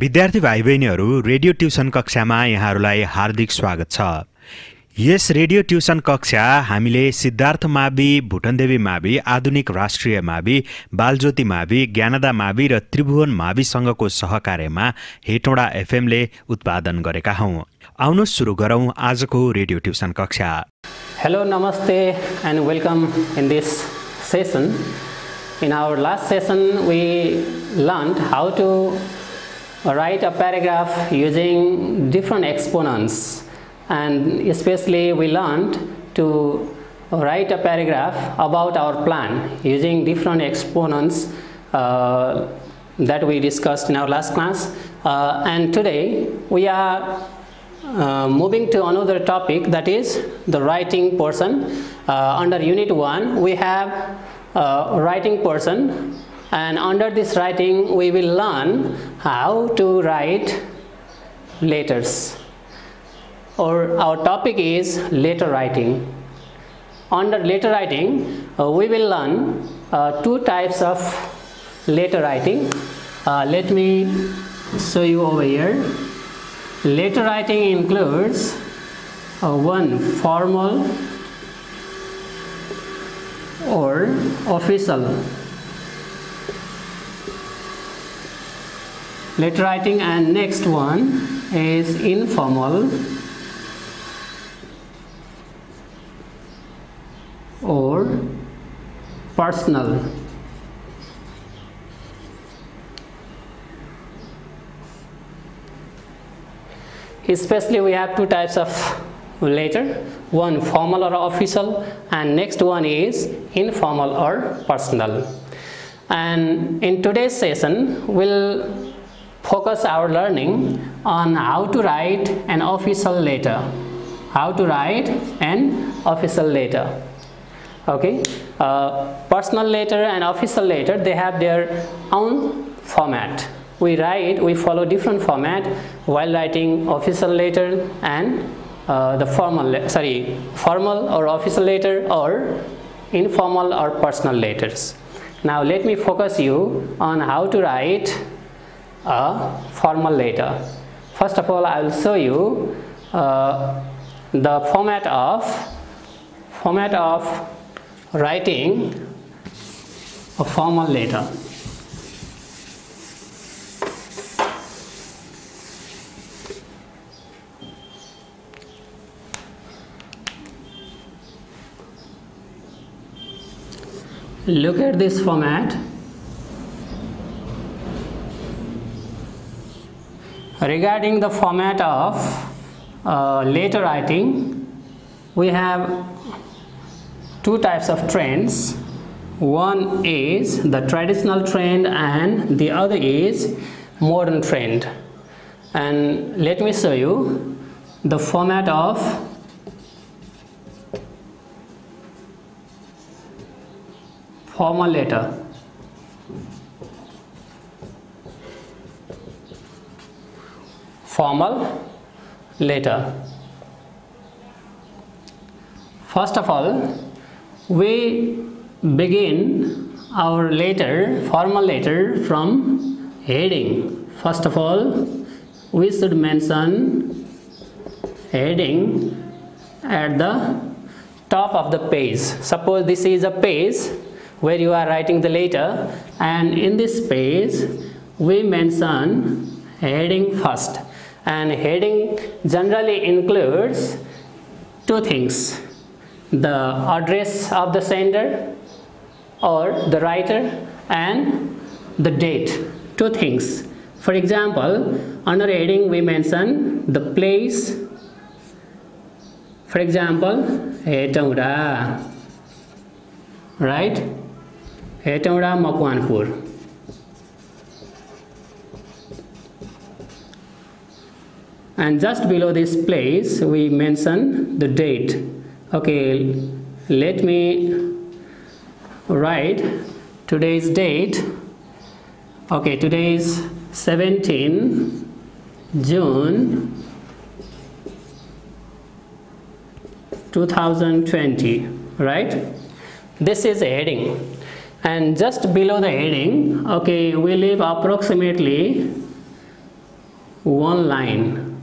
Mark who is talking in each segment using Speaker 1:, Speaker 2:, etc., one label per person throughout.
Speaker 1: विद्यार्थी भाइ बहिनीहरू रेडियो ट्युसन कक्षामा यहाँहरूलाई हार्दिक स्वागत छ। यस रेडियो ट्युसन कक्षा हामीले सिद्धार्थ मावि, भुटनदेवी मावि, आधुनिक राष्ट्रिय मावि, बालज्योति मावि, ज्ञानदा मावि र त्रिभुवन माविसँगको सहकार्यमा हेटौडा एफएमले उत्पादन गरेका हौं। आउनुहोस् सुरु गरौं आजको रेडियो ट्युसन कक्षा।
Speaker 2: Hello, namaste and welcome in this session. In our last session we learned how to write a paragraph using different exponents, and especially we learned to write a paragraph about our plan using different exponents that we discussed in our last class, and today we are moving to another topic, that is the writing portion. Under unit 1 we have writing portion, and under this writing we will learn how to write letters, or our topic is letter writing. Under letter writing we will learn two types of letter writing. Let me show you over here. Letter writing includes one formal or official letter writing, and next one is informal or personal. Especially we have two types of letter, one formal or official, and next one is informal or personal. And in today's session we'll focus our learning on how to write an official letter. How to write an official letter. Okay, personal letter and official letter, they have their own format. We follow different format while writing official letter and the formal or official letter, or informal or personal letters. Now let me focus you on how to write a formal letter. First of all, I will show you the format of writing a formal letter. Look at this format. Regarding the format of letter writing, we have two types of trends. One is the traditional trend and the other is modern trend. And let me show you the format of formal letter. Formal letter. First of all, we begin our letter, formal letter, from heading. First of all, we should mention heading at the top of the page. Suppose this is a page where you are writing the letter, and in this page we mention heading first. And heading generally includes two things: the address of the sender or the writer and the date. Two things. For example, under heading we mention the place. For example, Hetauda, right? Hetauda, Makwanpur. And just below this place we mention the date. Okay, let me write today's date. Okay, today is 17 June 2020, right? This is a heading, and just below the heading, okay, we leave approximately one line.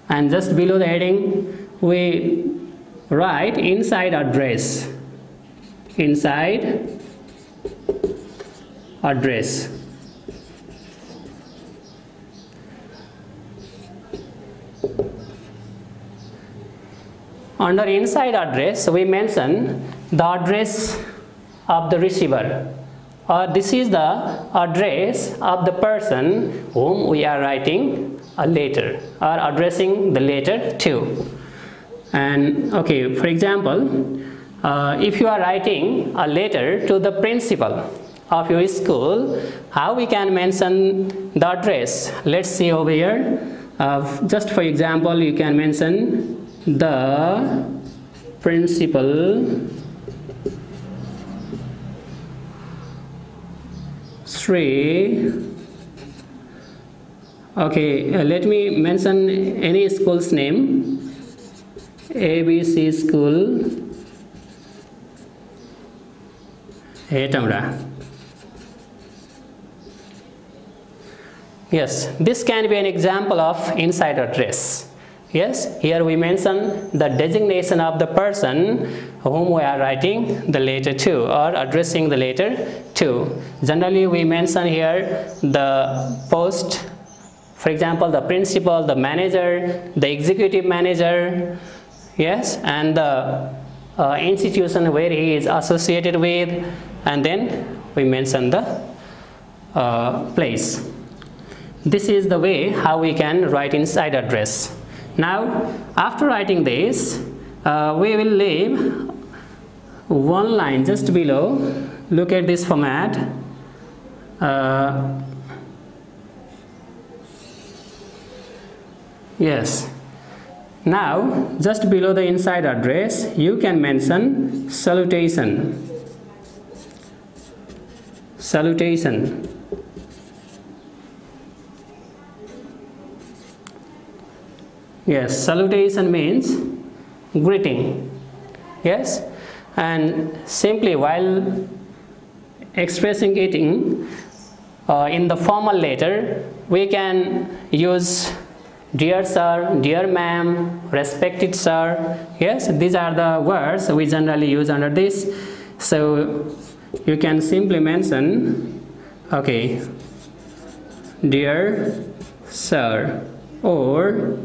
Speaker 2: And just below the heading, we write inside address. Inside address. Under inside address, we mention the address of the receiver, or this is the address of the person whom we are writing a letter or addressing the letter to. And okay, for example, if you are writing a letter to the principal of your school, how we can mention the address? Let's see over here. Just for example, you can mention the principal Sri. Okay, let me mention any school's name. ABC School, Hetauda. Yes, this can be an example of inside address. Yes, here we mention the designation of the person whom we are writing the letter to or addressing the letter to. Generally, we mention here the post, for example, the principal, the manager, the executive manager, yes, and the institution where he is associated with, and then we mention the place. This is the way how we can write inside address. Now, after writing this, we will leave one line just below. Look at this format. Yes. Now, just below the inside address, you can mention salutation. Salutation. Yes, salutation means greeting. Yes, and simply while expressing greeting in the formal letter, we can use dear sir, dear ma'am, respected sir. Yes, these are the words we generally use under this. So you can simply mention, okay, dear sir or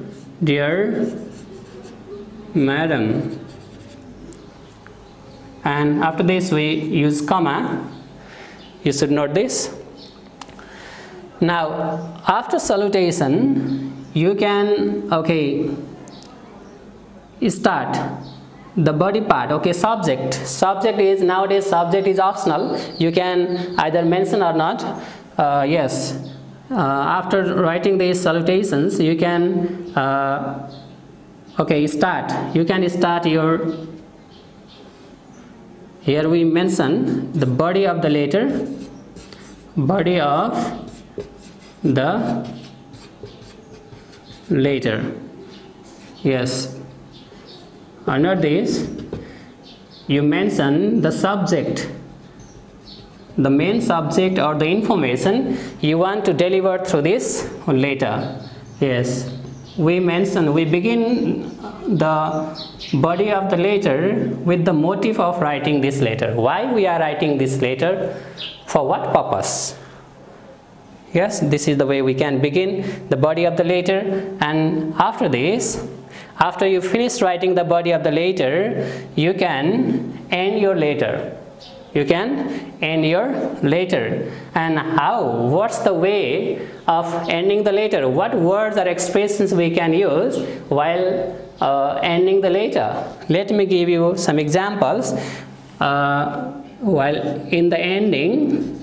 Speaker 2: dear madam, and after this we use comma. You should note this. Now, after salutation, you can start the body part. Okay, subject is nowadays subject is optional. You can either mention or not. Yes. After writing these salutations, you can start. You can start your. Here we mention the body of the letter, body of the letter. Yes. Under this, you mention the subject, the main subject or the information you want to deliver through this letter. Yes, we begin the body of the letter with the motive of writing this letter. Why we are writing this letter? For what purpose? Yes, this is the way we can begin the body of the letter, and after this, after you finish writing the body of the letter, you can end your letter. You can end your letter. And how? What's the way of ending the letter? What words or expressions we can use while ending the letter? Let me give you some examples. While in the ending,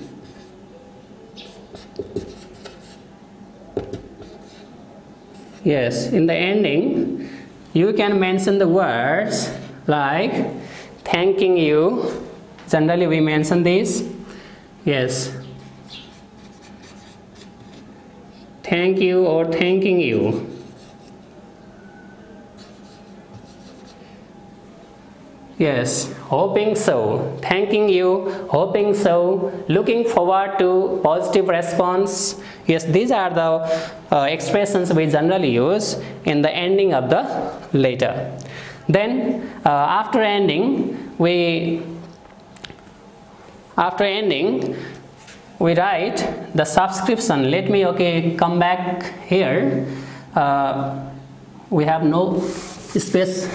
Speaker 2: yes, in the ending, you can mention the words like thanking you. Generally, we mention this. Yes. Thank you or thanking you. Yes, hoping so, thanking you, hoping so, looking forward to positive response. Yes, these are the expressions we generally use in the ending of the letter. Then after ending, we write the subscription. Let me come back here. We have no space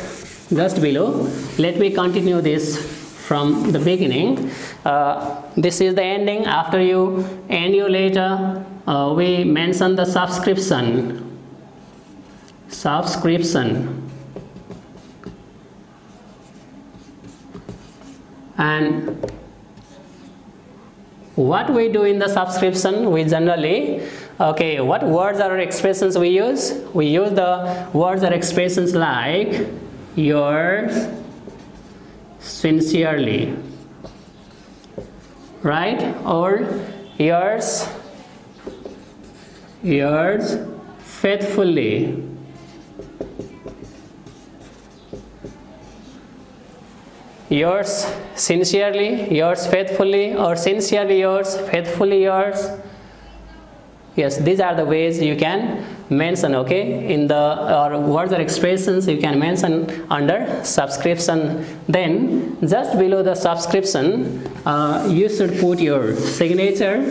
Speaker 2: just below. Let me continue this from the beginning. This is the ending. After you end your letter, we mention the subscription. And what we do in the subscription, we generally, what words or expressions we use? We use the words or expressions like yours sincerely, right? Or yours faithfully. Yours sincerely, yours faithfully, or sincerely yours, faithfully yours. Yes, these are the ways you can mention, in the words or expressions you can mention under subscription. Then just below the subscription, you should put your signature.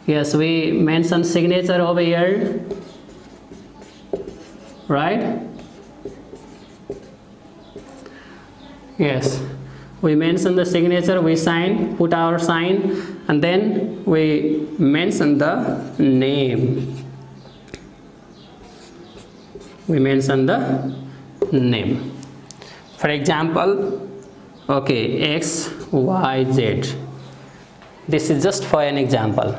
Speaker 2: Yes, we mention signature over here, right? Yes, we mention the signature, we sign, put our sign, and then we mention the name. For example, X, Y, Z. This is just for an example.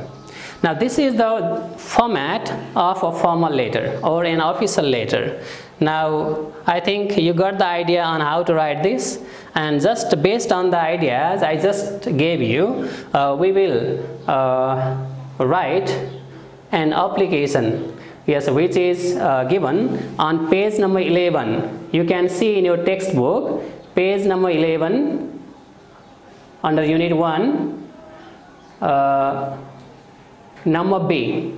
Speaker 2: Now this is the format of a formal letter or an official letter. Now I think you got the idea on how to write this, and just based on the ideas I just gave you, we will write an application, yes, which is given on page number 11. You can see in your textbook, page number 11, under unit 1, number B.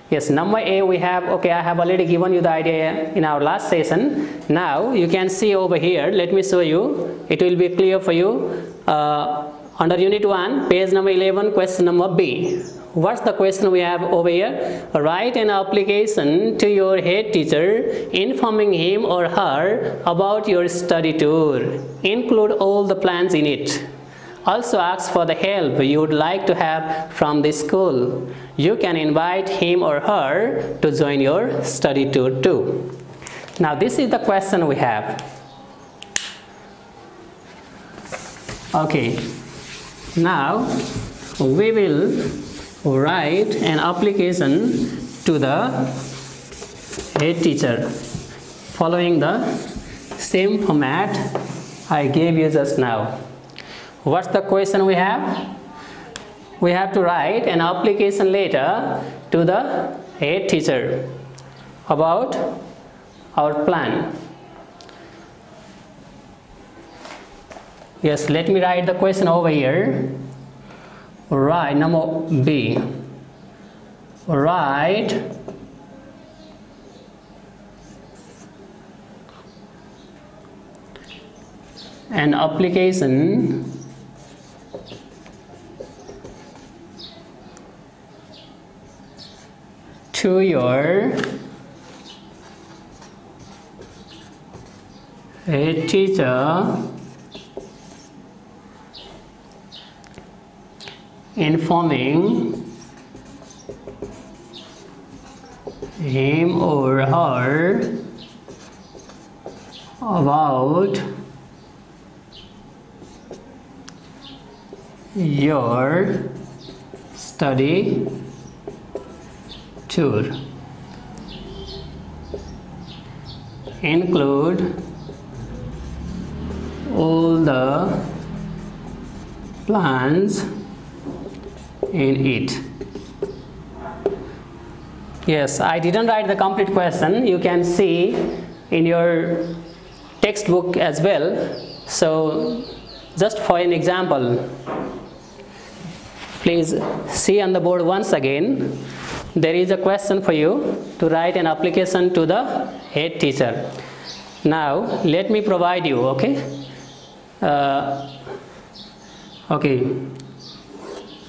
Speaker 2: Yes, number A we have, I have already given you the idea in our last session. Now you can see over here, let me show you, it will be clear for you. Under unit 1, page number 11, question number B. What's the question we have over here? Write an application to your head teacher informing him or her about your study tour. Include all the plans in it. Also ask for the help you would like to have from the school. You can invite him or her to join your study tour too. Now this is the question we have. Now we will write an application to the head teacher following the same format I gave you just now. What's the question we have? We have to write an application letter to the head teacher about our plan. Yes, let me write the question over here. Right, number B. Write an application to your head teacher informing him or her about your study tour. Include all the plans in it. Yes, I didn't write the complete question. You can see in your textbook as well. So just for an example, please see on the board once again. There is a question for you to write an application to the head teacher. Now let me provide you, okay?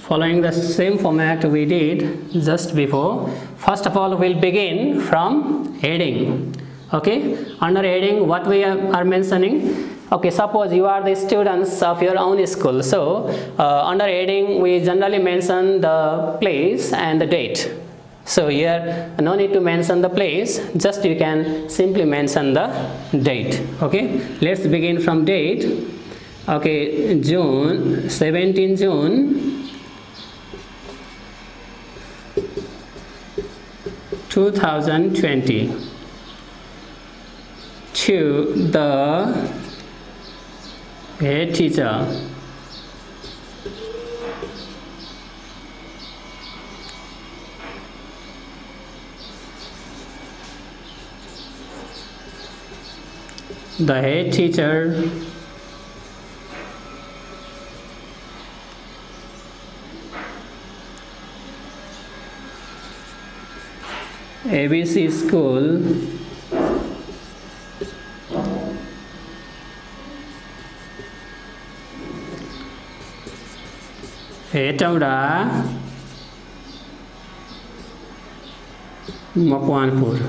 Speaker 2: Following the same format we did just before. First of all, we'll begin from heading. Okay, under heading, what we are mentioning? Okay, suppose you are the students of your own school. So under heading, we generally mention the place and the date. So here, no need to mention the place, just you can simply mention the date. Okay, let's begin from date. Okay, 17 June 2020 to the head teacher. The head teacher ABC School Hetauda Makwanpur.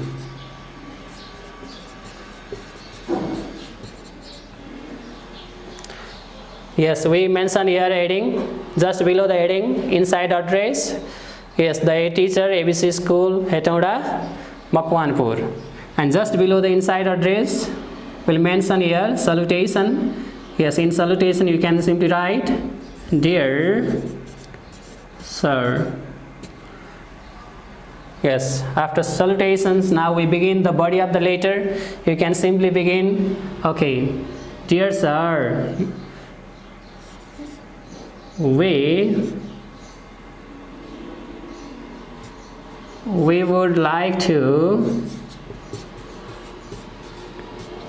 Speaker 2: Yes, we mentioned here heading, just below the heading, inside address. Yes, the teacher, ABC School, Hetauda, Makwanpur. And just below the inside address, we'll mention here salutation. Yes, in salutation you can simply write, Dear Sir. Yes, after salutations, now we begin the body of the letter. You can simply begin, okay, Dear Sir, we would like to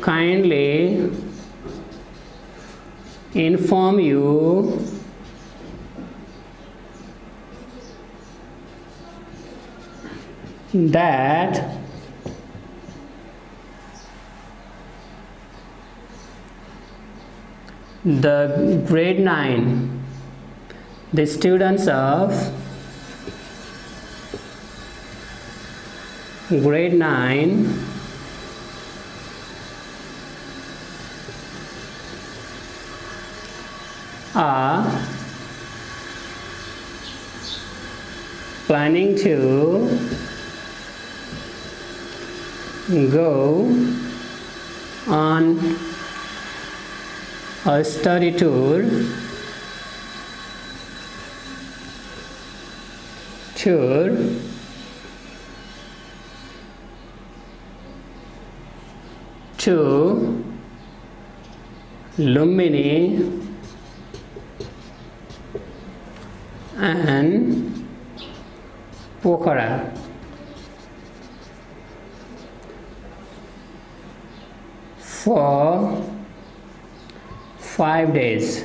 Speaker 2: kindly inform you that the grade 9, the students of grade 9 are planning to go on a study tour to Lumini and Pokhara for 5 days.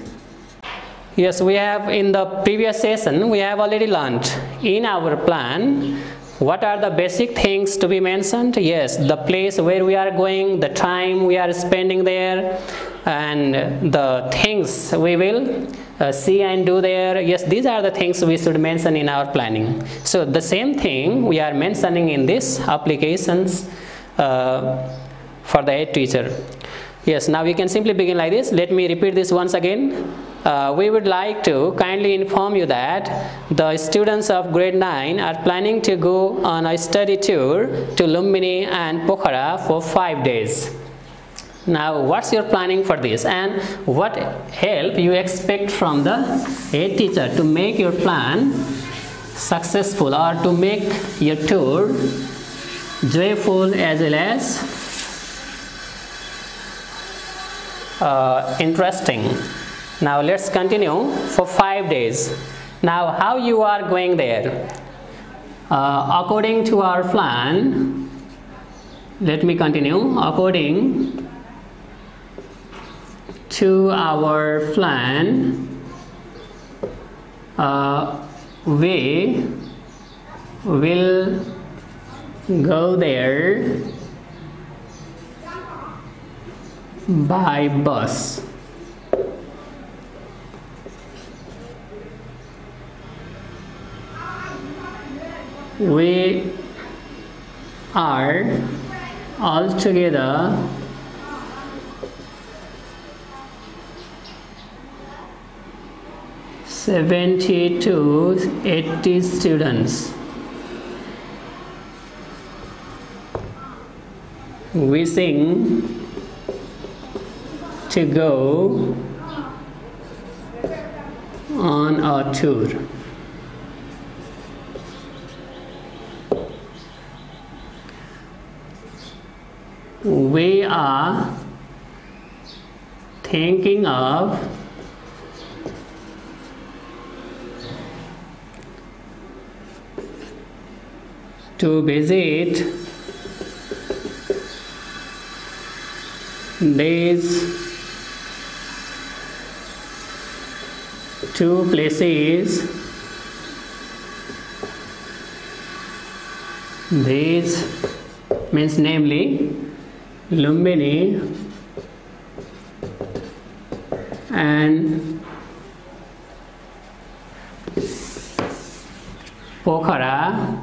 Speaker 2: Yes, we have in the previous session, we have already learned in our plan what are the basic things to be mentioned. Yes, the place where we are going, the time we are spending there, and the things we will see and do there. Yes, these are the things we should mention in our planning. So the same thing we are mentioning in this applications for the head teacher. Yes, now we can simply begin like this. Let me repeat this once again. We would like to kindly inform you that the students of grade 9 are planning to go on a study tour to Lumbini and Pokhara for 5 days. Now, what's your planning for this, and what help you expect from the head teacher to make your plan successful, or to make your tour joyful as well as interesting. Now let's continue for 5 days. Now how you are going there? According to our plan, let me continue. According to our plan, we will go there by bus. We are altogether 70 to 80 students. Wishing to go on a tour. We are thinking of to visit these two places. These means namely Lumbini and Pokhara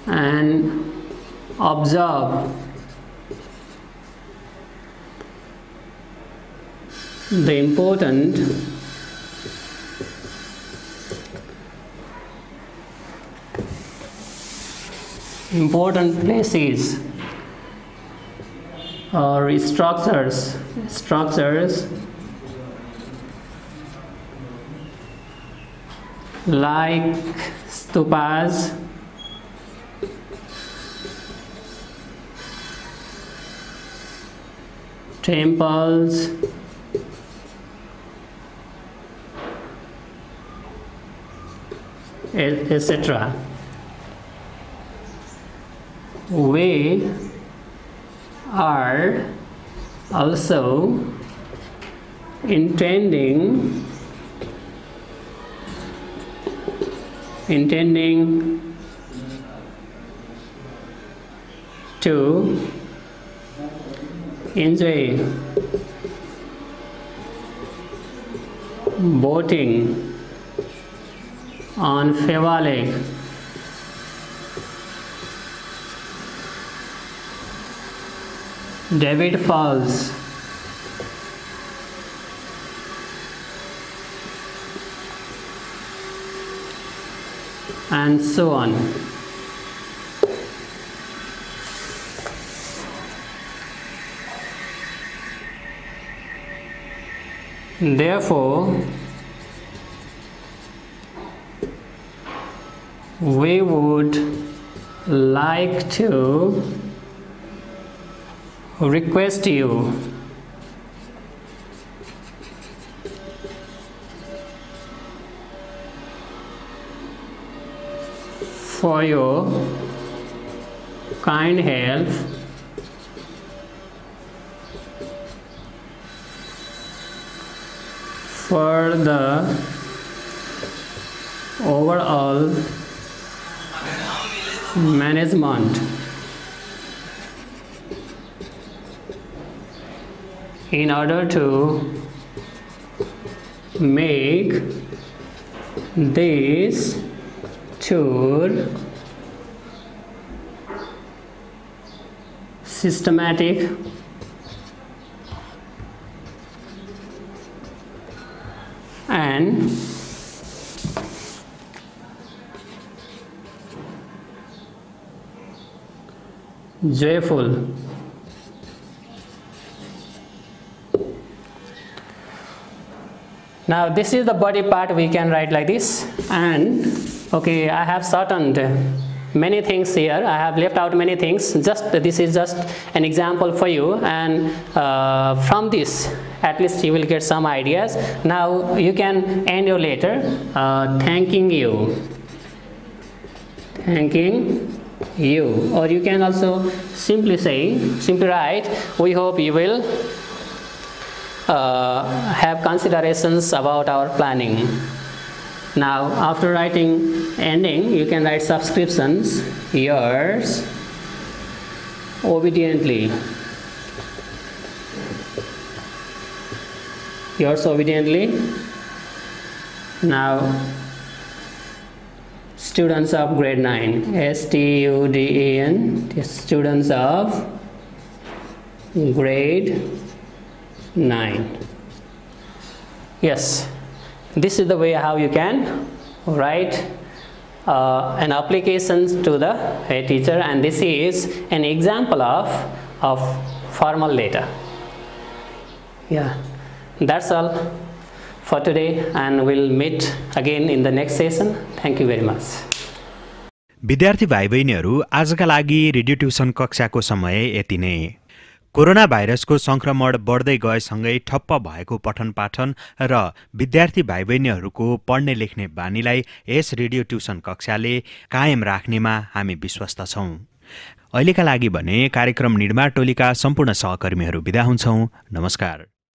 Speaker 2: and observe the important places or structures like stupas, temples, etc. We are also intending to enjoy boating on Fewa Lake, David Falls, and so on. Therefore, we would like to request you for your kind help for the overall management in order to make this tour systematic and joyful. Now this is the body part, we can write like this, and okay, I have shortened many things here. I have left out many things. This is just an example for you, and from this at least you will get some ideas. Now you can end your letter thanking you, or you can also simply write, we hope you will have considerations about our planning. Now, after writing ending, you can write subscriptions, yours obediently. Yours obediently. Now, students of grade 9, STUDEN, students of grade 9. Yes, this is the way how you can write an application to the head teacher, and this is an example of formal letter. Yeah, that's all for today, and we'll meet again in the next session. Thank you very much.
Speaker 1: विद्यार्थी भाइ बहिनीहरू, आजका लागि radio tuition कक्षाको समय यति नै। Corona भाइरसको संक्रमण बढ्दै गएसँगै ठप्प भएको पठन पाठन र विद्यार्थी भाइ बहिनीहरूको पढ्ने लेख्ने बानीलाई यस रेडियो ट्युसन कक्षाले कायम राख्नेमा हामी विश्वस्त छौं। अहिलेका लागि भने कार्यक्रम निर्माण टोलीका सम्पूर्ण सहकर्मीहरू बिदा हुन्छौं। नमस्कार।